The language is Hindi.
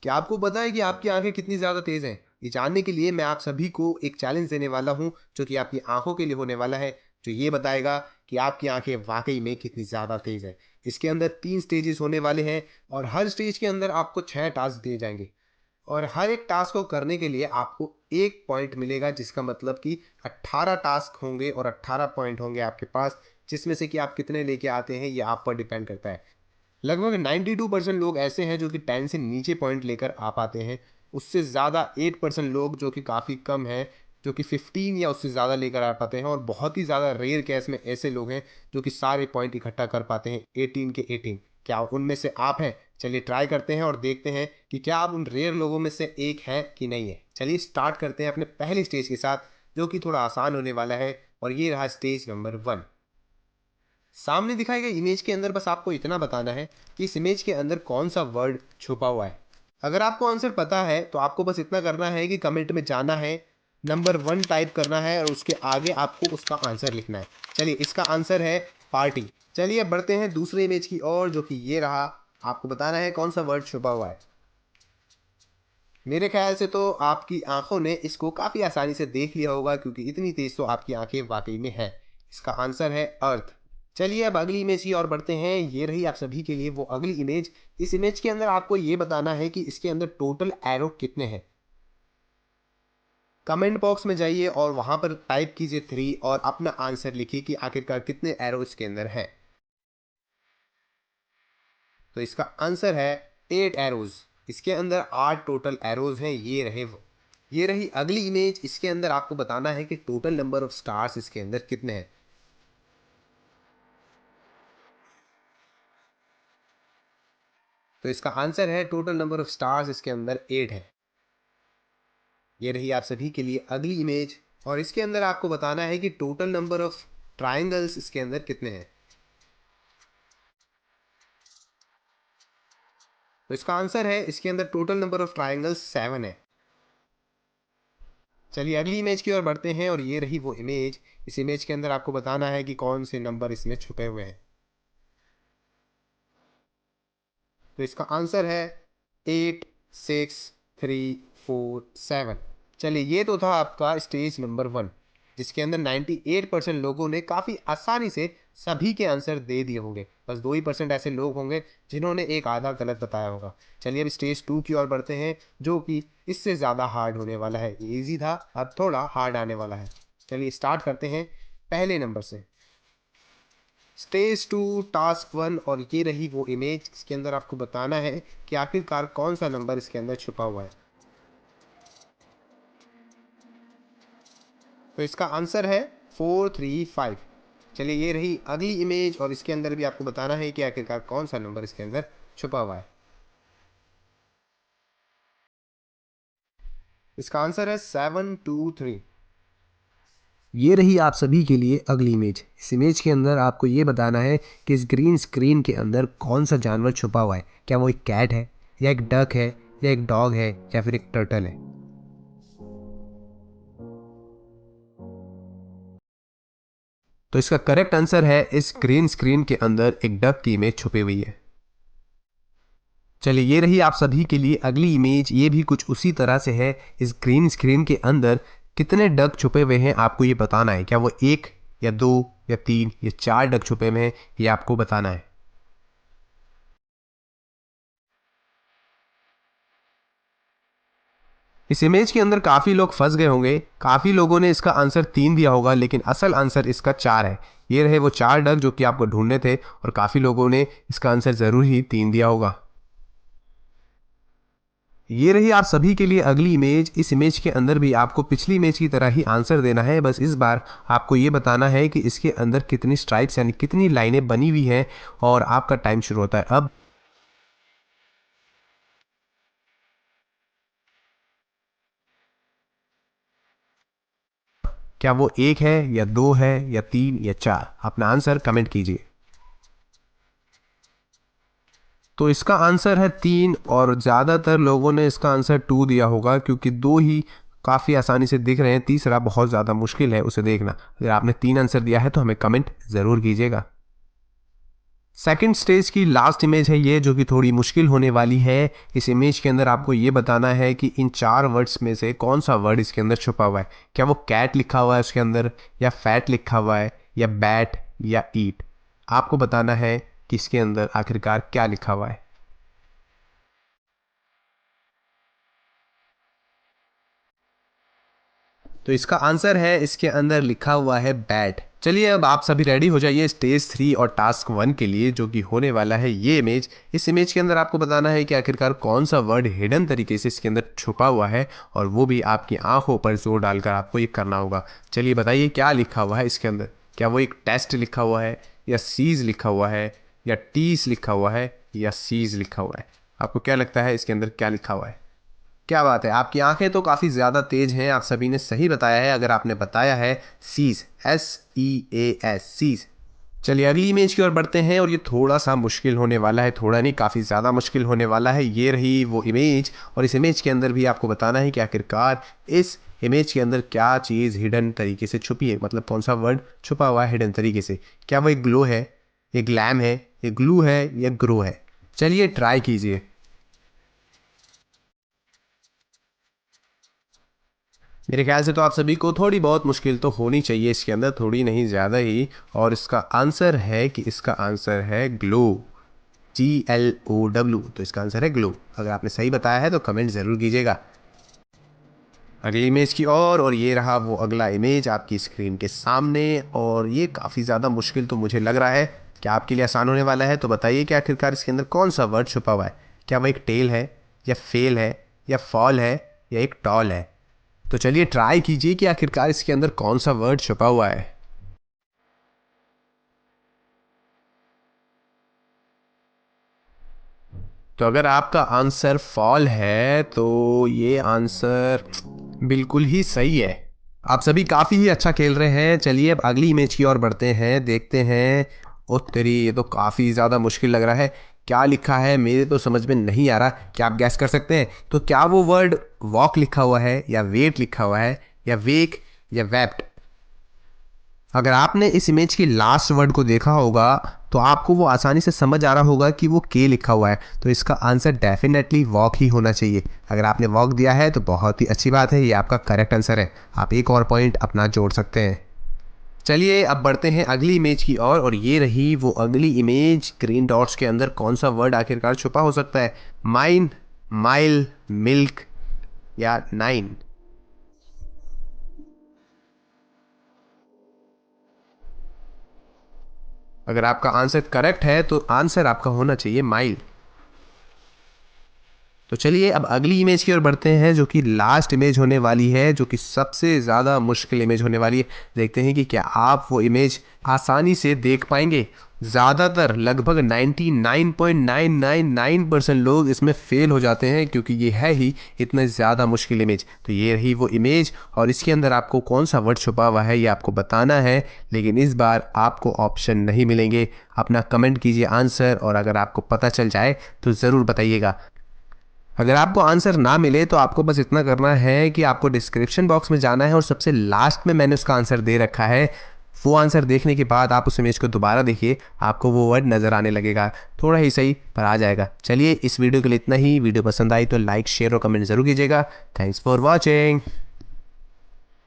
क्या आपको पता है कि आपकी आंखें कितनी ज़्यादा तेज़ हैं? ये जानने के लिए मैं आप सभी को एक चैलेंज देने वाला हूँ, जो कि आपकी आंखों के लिए होने वाला है, जो ये बताएगा कि आपकी आंखें वाक़ई में कितनी ज़्यादा तेज़ हैं। इसके अंदर 3 स्टेजेस होने वाले हैं और हर स्टेज के अंदर आपको 6 टास्क दिए जाएँगे और हर एक टास्क को करने के लिए आपको 1 पॉइंट मिलेगा, जिसका मतलब कि 18 टास्क होंगे और 18 पॉइंट होंगे आपके पास, जिसमें से कि आप कितने लेके आते हैं, ये आप पर डिपेंड करता है। लगभग 92% लोग ऐसे हैं जो कि 10 से नीचे पॉइंट लेकर आ पाते हैं। उससे ज़्यादा 8% लोग, जो कि काफ़ी कम है, जो कि 15 या उससे ज़्यादा लेकर आ पाते हैं और बहुत ही ज़्यादा रेयर केस में ऐसे लोग हैं जो कि सारे पॉइंट इकट्ठा कर पाते हैं 18 के 18। क्या उनमें से आप हैं? चलिए ट्राई करते हैं और देखते हैं कि क्या आप उन रेयर लोगों में से एक हैं कि नहीं है। चलिए स्टार्ट करते हैं अपने पहले स्टेज के साथ, जो कि थोड़ा आसान होने वाला है और ये रहा स्टेज नंबर 1। सामने दिखाई गई इमेज के अंदर बस आपको इतना बताना है कि इस इमेज के अंदर कौन सा वर्ड छुपा हुआ है। अगर आपको आंसर पता है तो आपको बस इतना करना है कि कमेंट में जाना है, नंबर 1 टाइप करना है और उसके आगे आपको उसका आंसर लिखना है। चलिए इसका आंसर है पार्टी। चलिए अब बढ़ते हैं दूसरे इमेज की ओर, जो कि ये रहा। आपको बताना है कौन सा वर्ड छुपा हुआ है। मेरे ख्याल से तो आपकी आंखों ने इसको काफ़ी आसानी से देख लिया होगा, क्योंकि इतनी तेज़ तो आपकी आंखें वाकई में हैं। इसका आंसर है अर्थ। चलिए अब अगली इमेज की ओर बढ़ते हैं। ये रही आप सभी के लिए वो अगली इमेज। इस इमेज के अंदर आपको ये बताना है कि इसके अंदर टोटल एरो कितने हैं। कमेंट बॉक्स में जाइए और वहाँ पर टाइप कीजिए 3 और अपना आंसर लिखिए कि आखिरकार कितने एरो इसके अंदर हैं। तो इसका आंसर है 8 एरोज। इसके अंदर 8 टोटल एरोज हैं। ये रहे वो। ये रही अगली इमेज। इसके अंदर आपको बताना है कि टोटल नंबर ऑफ स्टार्स इसके अंदर कितने हैं। तो इसका आंसर है टोटल नंबर ऑफ स्टार्स इसके अंदर 8 है। ये रही आप सभी के लिए अगली इमेज और इसके अंदर आपको बताना है कि टोटल नंबर ऑफ ट्राइंगल्स इसके अंदर कितने हैं। तो इसका आंसर है इसके अंदर टोटल नंबर ऑफ ट्राइंगल्स 7 है। चलिए अगली इमेज की ओर बढ़ते हैं और ये रही वो इमेज। इस इमेज के अंदर आपको बताना है कि कौन से नंबर इसमें छुपे हुए हैं। तो इसका आंसर है 8, 6, 3, 4, 7। चलिए ये तो था आपका स्टेज नंबर 1, जिसके अंदर 98% लोगों ने काफ़ी आसानी से सभी के आंसर दे दिए होंगे। बस 2% ऐसे लोग होंगे जिन्होंने एक आधा गलत बताया होगा। चलिए अब स्टेज 2 की ओर बढ़ते हैं, जो कि इससे ज़्यादा हार्ड होने वाला है। ये ईजी था, अब थोड़ा हार्ड आने वाला है। चलिए स्टार्ट करते हैं पहले नंबर से। स्टेज 2 टास्क 1 और ये रही वो इमेज। इसके अंदर आपको बताना है कि आखिरकार कौन सा नंबर इसके अंदर छुपा हुआ है। तो इसका आंसर है 435। चलिए ये रही अगली इमेज और इसके अंदर भी आपको बताना है कि आखिरकार कौन सा नंबर इसके अंदर छुपा हुआ है। इसका आंसर है 723। ये रही आप सभी के लिए अगली इमेज। इस इमेज के अंदर आपको ये बताना है कि इस ग्रीन स्क्रीन के अंदर कौन सा जानवर छुपा हुआ है। क्या वो एक कैट है, या एक डक है, या एक डॉग है, या फिर एक टर्टल है। तो इसका करेक्ट आंसर है इस ग्रीन स्क्रीन के अंदर एक डक की इमेज छुपी हुई है। चलिए ये रही आप सभी के लिए अगली इमेज। ये भी कुछ उसी तरह से है। इस ग्रीन स्क्रीन के अंदर कितने डक छुपे हुए हैं आपको ये बताना है। क्या वो 1 या 2 या 3 या 4 डक छुपे हुए हैं, ये आपको बताना है। इस इमेज के अंदर काफ़ी लोग फंस गए होंगे। काफ़ी लोगों ने इसका आंसर 3 दिया होगा, लेकिन असल आंसर इसका 4 है। ये रहे वो 4 डक जो कि आपको ढूंढने थे और काफ़ी लोगों ने इसका आंसर ज़रूर ही 3 दिया होगा। ये रही आप सभी के लिए अगली इमेज। इस इमेज के अंदर भी आपको पिछली इमेज की तरह ही आंसर देना है। बस इस बार आपको ये बताना है कि इसके अंदर कितनी स्ट्राइप्स यानी कितनी लाइनें बनी हुई हैं और आपका टाइम शुरू होता है अब। क्या वो 1 है या 2 है या 3 या 4? अपना आंसर कमेंट कीजिए। तो इसका आंसर है 3 और ज़्यादातर लोगों ने इसका आंसर 2 दिया होगा, क्योंकि 2 ही काफ़ी आसानी से दिख रहे हैं। तीसरा बहुत ज़्यादा मुश्किल है उसे देखना। अगर आपने 3 आंसर दिया है तो हमें कमेंट ज़रूर कीजिएगा। सेकंड स्टेज की लास्ट इमेज है ये, जो कि थोड़ी मुश्किल होने वाली है। इस इमेज के अंदर आपको ये बताना है कि इन 4 वर्ड्स में से कौन सा वर्ड इसके अंदर छुपा हुआ है। क्या वो कैट लिखा हुआ है उसके अंदर, या फैट लिखा हुआ है, या बैट, या ईट। आपको बताना है कि इसके अंदर आखिरकार क्या लिखा हुआ है। तो इसका आंसर है, इसके अंदर लिखा हुआ है बैट। चलिए अब आप सभी रेडी हो जाइए स्टेज 3 और टास्क 1 के लिए, जो कि होने वाला है ये इमेज। इस इमेज के अंदर आपको बताना है कि आखिरकार कौन सा वर्ड हिडन तरीके से इसके अंदर छुपा हुआ है, और वो भी आपकी आंखों पर जोर डालकर आपको ये करना होगा। चलिए बताइए क्या लिखा हुआ है इसके अंदर। क्या वो एक टेस्ट लिखा हुआ है, या सीज लिखा हुआ है, या टीस लिखा हुआ है, या सीज लिखा हुआ है। आपको क्या लगता है इसके अंदर क्या लिखा हुआ है? क्या बात है, आपकी आंखें तो काफ़ी ज़्यादा तेज हैं। आप सभी ने सही बताया है। अगर आपने बताया है सीज, SEAS, सीज। चलिए अगली इमेज की ओर बढ़ते हैं, और ये थोड़ा सा मुश्किल होने वाला है। थोड़ा नहीं, काफ़ी ज़्यादा मुश्किल होने वाला है। ये रही वो इमेज, और इस इमेज के अंदर भी आपको बताना है कि आखिरकार इस इमेज के अंदर क्या चीज़ हिडन तरीके से छुपी है, मतलब कौन सा वर्ड छुपा हुआ है हिडन तरीके से। क्या वो एक ग्लो है, एक ग्लैम है, एक ग्लू है, या ग्रो है। चलिए ट्राई कीजिए। मेरे ख्याल से तो आप सभी को थोड़ी बहुत मुश्किल तो होनी चाहिए इसके अंदर, थोड़ी नहीं ज़्यादा ही। और इसका आंसर है कि इसका आंसर है ग्लो, GLOW। तो इसका आंसर है ग्लो। अगर आपने सही बताया है तो कमेंट ज़रूर कीजिएगा। अगली इमेज की और ये रहा वो अगला इमेज आपकी स्क्रीन के सामने, और ये काफ़ी ज़्यादा मुश्किल तो मुझे लग रहा है। क्या आपके लिए आसान होने वाला है? तो बताइए कि आखिरकार इसके अंदर कौन सा वर्ड छुपा हुआ है। क्या वो एक टेल है, या फेल है, या फॉल है, या एक टॉल है। तो चलिए ट्राई कीजिए कि आखिरकार इसके अंदर कौन सा वर्ड छुपा हुआ है। तो अगर आपका आंसर फॉल है तो ये आंसर बिल्कुल ही सही है। आप सभी काफ़ी ही अच्छा खेल रहे हैं। चलिए अब अगली इमेज की ओर बढ़ते हैं, देखते हैं। ओ तेरी, ये तो काफ़ी ज़्यादा मुश्किल लग रहा है। क्या लिखा है मेरे तो समझ में नहीं आ रहा। क्या आप गैस कर सकते हैं? तो क्या वो वर्ड वॉक लिखा हुआ है, या वेट लिखा हुआ है, या वेक, या वेप्ट। अगर आपने इस इमेज की लास्ट वर्ड को देखा होगा तो आपको वो आसानी से समझ आ रहा होगा कि वो के लिखा हुआ है। तो इसका आंसर डेफिनेटली वॉक ही होना चाहिए। अगर आपने वॉक दिया है तो बहुत ही अच्छी बात है, ये आपका करेक्ट आंसर है। आप एक और पॉइंट अपना जोड़ सकते हैं। चलिए अब बढ़ते हैं अगली इमेज की और ये रही वो अगली इमेज। ग्रीन डॉट्स के अंदर कौन सा वर्ड आखिरकार छुपा हो सकता है? माइन, माइल, मिल्क, या नाइन। अगर आपका आंसर करेक्ट है तो आंसर आपका होना चाहिए माइल। तो चलिए अब अगली इमेज की ओर बढ़ते हैं, जो कि लास्ट इमेज होने वाली है, जो कि सबसे ज़्यादा मुश्किल इमेज होने वाली है। देखते हैं कि क्या आप वो इमेज आसानी से देख पाएंगे। ज़्यादातर लगभग 99.999% लोग इसमें फेल हो जाते हैं, क्योंकि ये है ही इतना ज़्यादा मुश्किल इमेज। तो ये रही वो इमेज, और इसके अंदर आपको कौन सा वर्ड छुपा हुआ है ये आपको बताना है। लेकिन इस बार आपको ऑप्शन नहीं मिलेंगे। अपना कमेंट कीजिए आंसर, और अगर आपको पता चल जाए तो ज़रूर बताइएगा। अगर आपको आंसर ना मिले तो आपको बस इतना करना है कि आपको डिस्क्रिप्शन बॉक्स में जाना है, और सबसे लास्ट में मैंने उसका आंसर दे रखा है। वो आंसर देखने के बाद आप उस इमेज को दोबारा देखिए, आपको वो वर्ड नज़र आने लगेगा। थोड़ा ही सही पर आ जाएगा। चलिए इस वीडियो के लिए इतना ही। वीडियो पसंद आई तो लाइक, शेयर और कमेंट ज़रूर कीजिएगा। Thanks for watching.